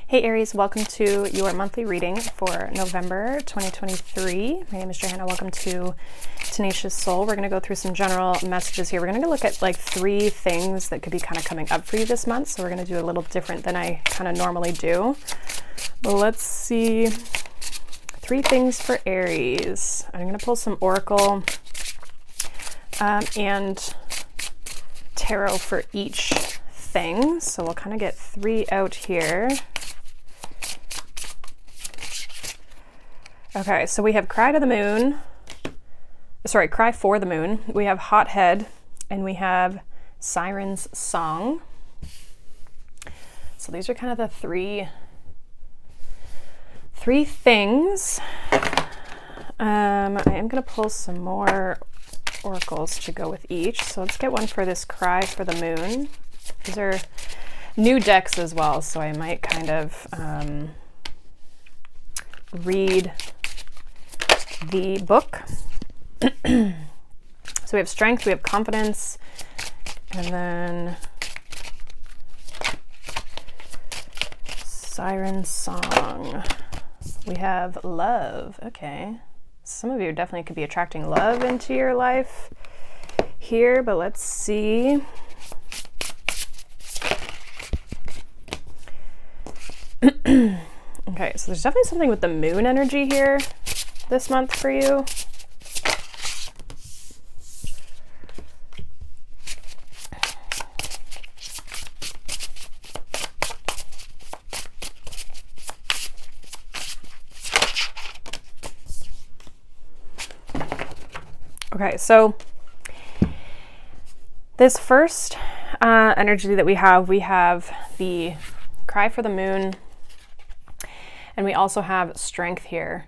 Hey Aries, welcome to your monthly reading for November 2023. My name is Johanna. Welcome to Tenacious Soul. We're going to go through some general messages here. We're going to look at like 3 things that could be kind of coming up for you this month. So we're going to do a little different than I kind of normally do. Well, let's see. 3 things for Aries. I'm going to pull some Oracle and Tarot for each thing. So we'll kind of get 3 out here. Okay, so we have Cry for the Moon. We have Hothead, and we have Siren's Song. So these are kind of the three things. I am going to pull some more oracles to go with each. So let's get one for this Cry for the Moon. These are new decks as well, so I might kind of read the book. So we have strength, we have confidence, and then Siren's Song. We have love. Okay. Some of you definitely could be attracting love into your life here, but let's see. Okay, so there's definitely something with the moon energy here this month for you. Okay, so this first energy that we have the Cry for the Moon, and we also have strength here.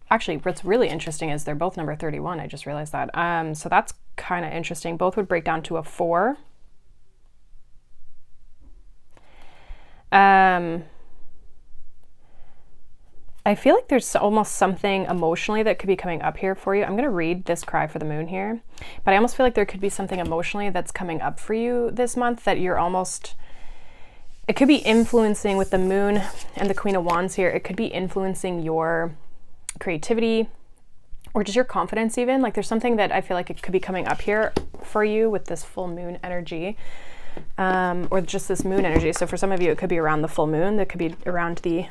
Actually, what's really interesting is they're both number 31. I just realized that. So that's kind of interesting. Both would break down to a 4. I feel like there's almost something emotionally that could be coming up here for you. I'm going to read this Cry for the Moon here, but I almost feel like there could be something emotionally that's coming up for you this month that you're almost... It could be influencing with the Moon and the Queen of Wands here. It could be influencing your creativity or just your confidence even. Like there's something that I feel like it could be coming up here for you with this full moon energy, or just this moon energy. So for some of you, it could be around the full moon. That could be around the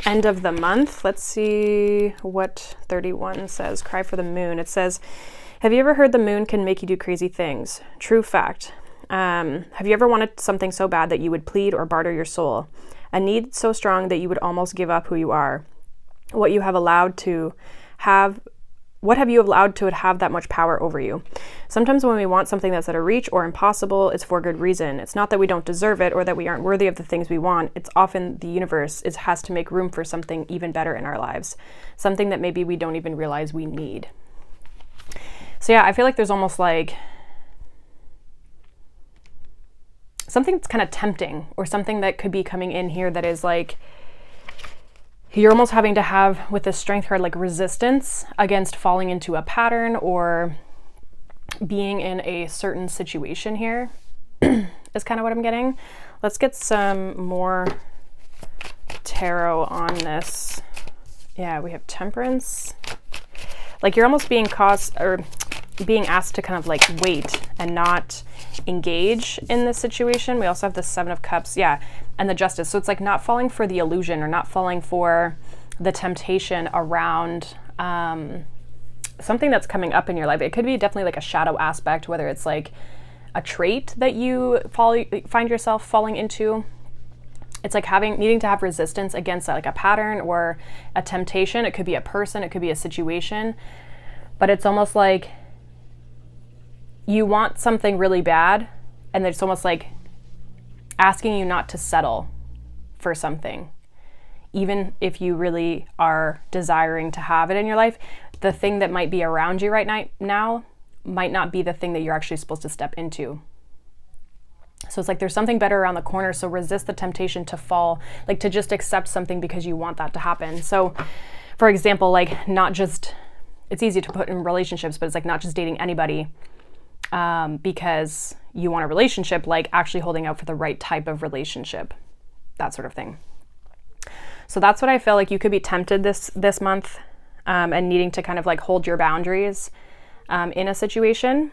end of the month. Let's see what 31 says. Cry for the Moon. It says, have you ever heard the moon can make you do crazy things? True fact. Have you ever wanted something so bad that you would plead or barter your soul? A need so strong that you would almost give up who you are? What have you allowed to have that much power over you? Sometimes when we want something that's out of reach or impossible, it's for good reason. It's not that we don't deserve it or that we aren't worthy of the things we want. It's often the universe has to make room for something even better in our lives. Something that maybe we don't even realize we need. So yeah, I feel like there's almost like something that's kind of tempting, or something that could be coming in here that is like, you're almost having to have, with this strength card, like resistance against falling into a pattern or being in a certain situation here is kind of what I'm getting. Let's get some more tarot on this. Yeah, we have Temperance. Like you're almost being asked to kind of like wait and not engage in this situation. We also have the 7 of Cups, yeah, and the Justice. So it's like not falling for the illusion or not falling for the temptation around something that's coming up in your life. It could be definitely like a shadow aspect, whether it's like a trait that you find yourself falling into. It's like needing to have resistance against like a pattern or a temptation. It could be a person, it could be a situation, but it's almost like you want something really bad, and it's almost like asking you not to settle for something. Even if you really are desiring to have it in your life, the thing that might be around you right now might not be the thing that you're actually supposed to step into. So it's like there's something better around the corner, so resist the temptation to fall, like to just accept something because you want that to happen. So for example, like not just, it's easy to put in relationships, but it's like not just dating anybody because you want a relationship, like actually holding out for the right type of relationship. that sort of thing. So that's what I feel like you could be tempted this month, and needing to kind of like hold your boundaries in a situation.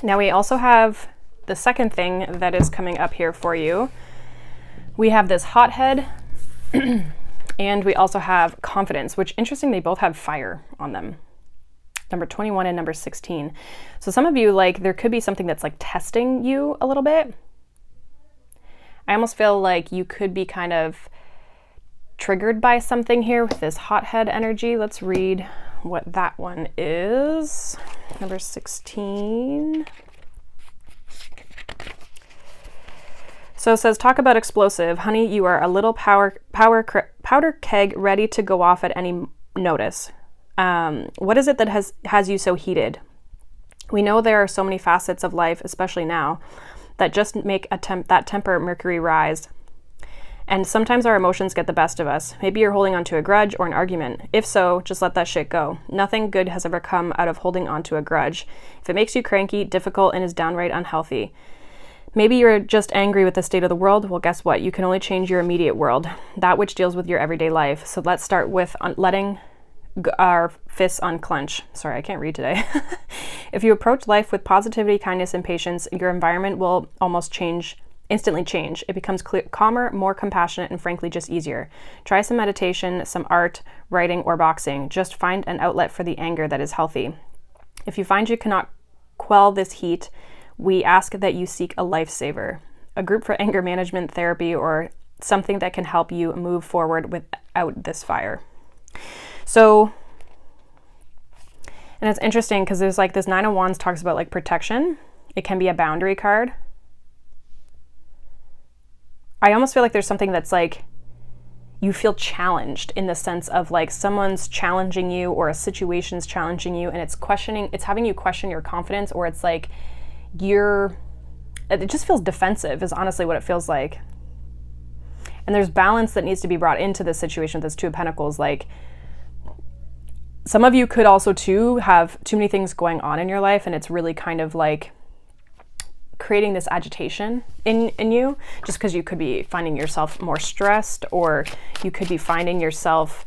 Now we also have the second thing that is coming up here for you. We have this hothead and we also have confidence, which interesting, they both have fire on them. Number 21 and number 16. So some of you, like, there could be something that's like testing you a little bit. I almost feel like you could be kind of triggered by something here with this hothead energy. Let's read what that one is. Number 16. So it says, talk about explosive. Honey, you are a little powder keg ready to go off at any notice. What is it that has you so heated? We know there are so many facets of life, especially now, that just make that temper Mercury rise. And sometimes our emotions get the best of us. Maybe you're holding on to a grudge or an argument. If so, just let that shit go. Nothing good has ever come out of holding on to a grudge. If it makes you cranky, difficult, and is downright unhealthy. Maybe you're just angry with the state of the world. Well, guess what? You can only change your immediate world, that which deals with your everyday life. So let's start with letting our fists unclench. Sorry, I can't read today. If you approach life with positivity, kindness, and patience, your environment will almost instantly change. It becomes calmer, more compassionate, and frankly, just easier. Try some meditation, some art, writing, or boxing. Just find an outlet for the anger that is healthy. If you find you cannot quell this heat, we ask that you seek a lifesaver, a group for anger management therapy, or something that can help you move forward without this fire. So, and it's interesting because there's like this 9 of Wands talks about like protection. It can be a boundary card. I almost feel like there's something that's like you feel challenged in the sense of like someone's challenging you or a situation's challenging you, and it's having you question your confidence, or it's like it just feels defensive is honestly what it feels like. And there's balance that needs to be brought into this situation with this Two of Pentacles. Like, some of you could also too have too many things going on in your life, and it's really kind of like creating this agitation in you, just because you could be finding yourself more stressed, or you could be finding yourself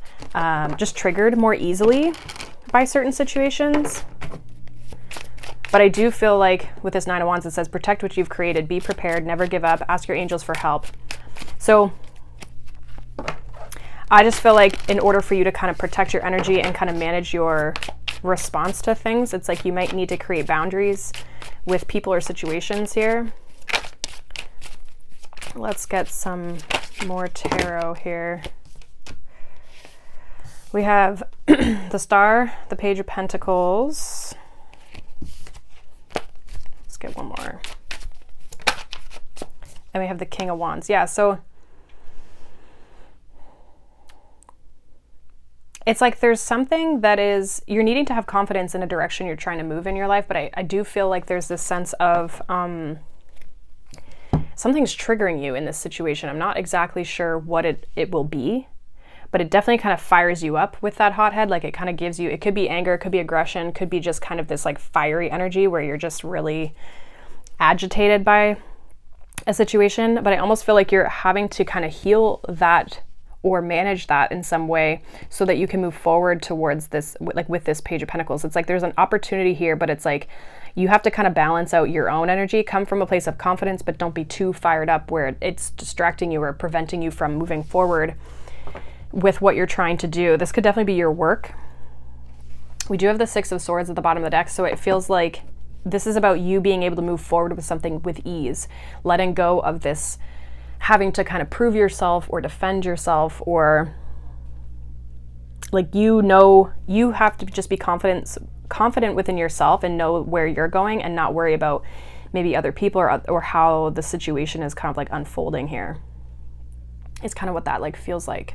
just triggered more easily by certain situations. But I do feel like with this 9 of Wands, it says, protect what you've created, be prepared, never give up, ask your angels for help. So I just feel like in order for you to kind of protect your energy and kind of manage your response to things, it's like you might need to create boundaries with people or situations here. Let's get some more tarot here. We have the Star, the Page of Pentacles. Let's get one more. And we have the King of Wands. Yeah, so it's like there's something that is, you're needing to have confidence in a direction you're trying to move in your life, but I do feel like there's this sense of something's triggering you in this situation. I'm not exactly sure what it will be, but it definitely kind of fires you up with that hothead. Like, it kind of gives you, it could be anger, it could be aggression, could be just kind of this like fiery energy where you're just really agitated by a situation. But I almost feel like you're having to kind of heal that or manage that in some way so that you can move forward towards this, like with this Page of Pentacles. It's like there's an opportunity here, but it's like you have to kind of balance out your own energy, come from a place of confidence, but don't be too fired up where it's distracting you or preventing you from moving forward with what you're trying to do. This could definitely be your work. We do have the Six of Swords at the bottom of the deck, so it feels like this is about you being able to move forward with something with ease, letting go of this having to kind of prove yourself or defend yourself, or like, you know, you have to just be confident within yourself and know where you're going and not worry about maybe other people or how the situation is kind of like unfolding here. It's kind of what that like feels like.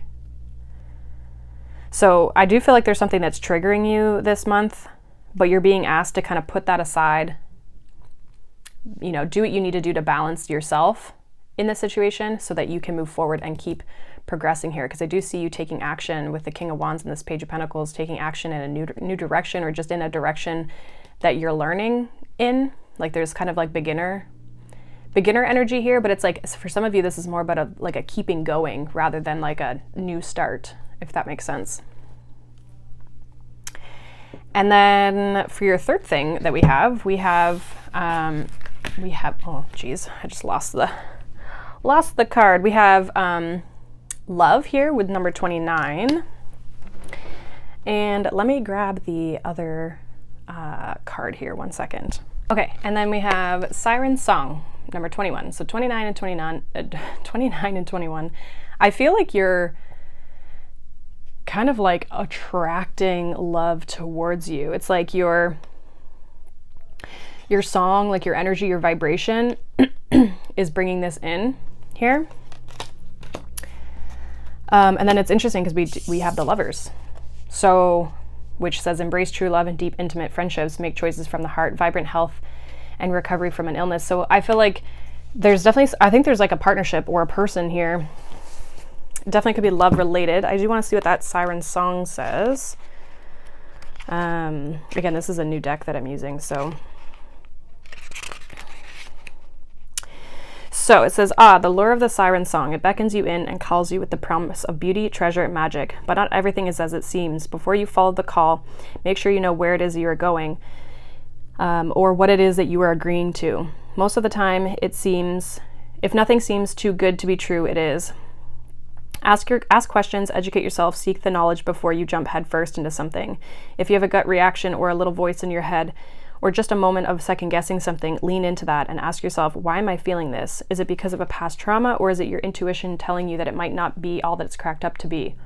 So I do feel like there's something that's triggering you this month, but you're being asked to kind of put that aside, you know, do what you need to do to balance yourself in this situation so that you can move forward and keep progressing here. Because I do see you taking action with the King of Wands and this Page of Pentacles, taking action in a new direction, or just in a direction that you're learning in. Like, there's kind of like beginner beginner energy here, but it's like, for some of you, this is more about a keeping going rather than like a new start, if that makes sense. And then for your third thing that we have, oh geez, I just lost the card. We have love here with number 29. And let me grab the other card here, one second. Okay, and then we have Siren Song, number 21. So 29 and 21. I feel like you're kind of like attracting love towards you. It's like your song, like your energy, your vibration is bringing this in here. And then it's interesting because we have the Lovers. So, which says embrace true love and deep, intimate friendships, make choices from the heart, vibrant health, and recovery from an illness. So I feel like I think there's like a partnership or a person here. Definitely could be love related. I do want to see what that Siren Song says. Again, this is a new deck that I'm using, so it says, the lure of the siren song. It beckons you in and calls you with the promise of beauty, treasure, and magic. But not everything is as it seems. Before you follow the call, make sure you know where it is you are going, or what it is that you are agreeing to. Most of the time, it seems, if nothing seems too good to be true, it is. Ask questions, educate yourself, seek the knowledge before you jump headfirst into something. If you have a gut reaction or a little voice in your head, or just a moment of second guessing something, lean into that and ask yourself, why am I feeling this? Is it because of a past trauma, or is it your intuition telling you that it might not be all that it's cracked up to be?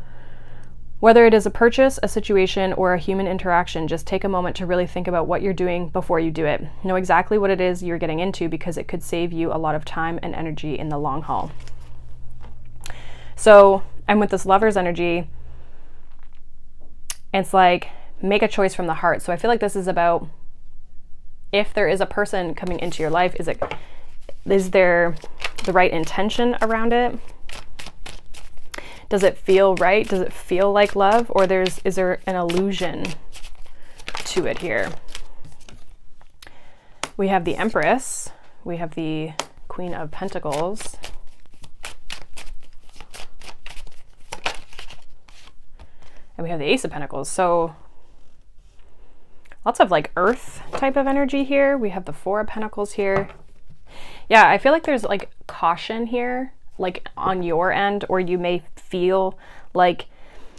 Whether it is a purchase, a situation, or a human interaction, just take a moment to really think about what you're doing before you do it. Know exactly what it is you're getting into, because it could save you a lot of time and energy in the long haul. So, and with this Lover's energy, it's like, make a choice from the heart. So I feel like this is about, if there is a person coming into your life, is there the right intention around it? Does it feel right? Does it feel like love? Or is there an illusion to it here? We have the Empress. We have the Queen of Pentacles. And we have the Ace of Pentacles. So lots of like earth type of energy here. We have the Four of Pentacles here. Yeah, I feel like there's like caution here, like on your end, or you may feel like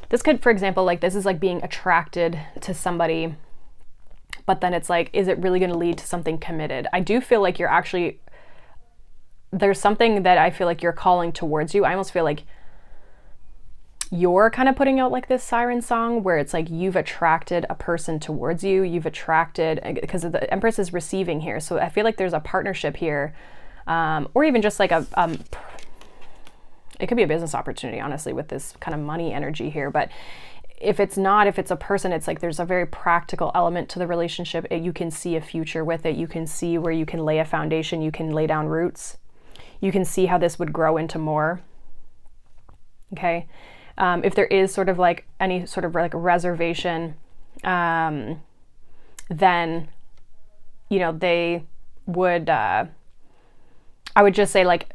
this could, for example, like this is like being attracted to somebody, but then it's like, is it really going to lead to something committed? I do feel like there's something that I feel like you're calling towards you. I almost feel like you're kind of putting out like this siren song where it's like you've attracted a person towards you. You've attracted, because the Empress is receiving here. So I feel like there's a partnership here, or even just like it could be a business opportunity, honestly, with this kind of money energy here. But if it's a person, it's like there's a very practical element to the relationship. You can see a future with it. You can see where you can lay a foundation. You can lay down roots. You can see how this would grow into more. Okay. If there is sort of like any sort of like reservation, then, you know, they would, I would just say like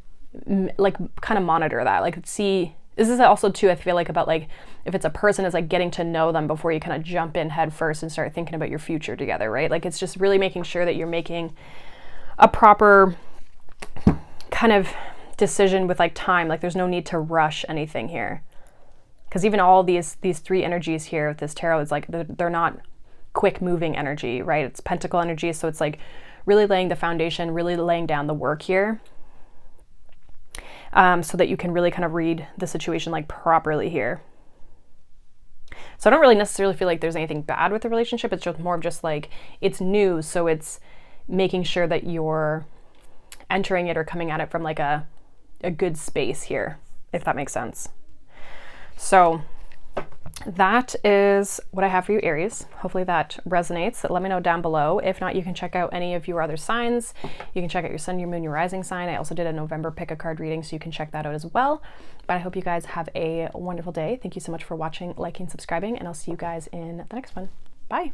kind of monitor that, like see, this is also too, I feel like about like, if it's a person, it's like getting to know them before you kind of jump in head first and start thinking about your future together, right? Like it's just really making sure that you're making a proper kind of decision with like time. Like there's no need to rush anything here. Because even all these three energies here with this tarot is like, they're not quick moving energy, right? It's pentacle energy. So it's like really laying the foundation, really laying down the work here, so that you can really kind of read the situation like properly here. So I don't really necessarily feel like there's anything bad with the relationship. It's just more of just like, it's new. So it's making sure that you're entering it or coming at it from like a good space here, if that makes sense. So that is what I have for you, Aries. Hopefully that resonates. Let me know down below. If not, you can check out any of your other signs. You can check out your sun, your moon, your rising sign. I also did a November pick a card reading, so you can check that out as well. But I hope you guys have a wonderful day. Thank you so much for watching, liking, subscribing, and I'll see you guys in the next one. Bye.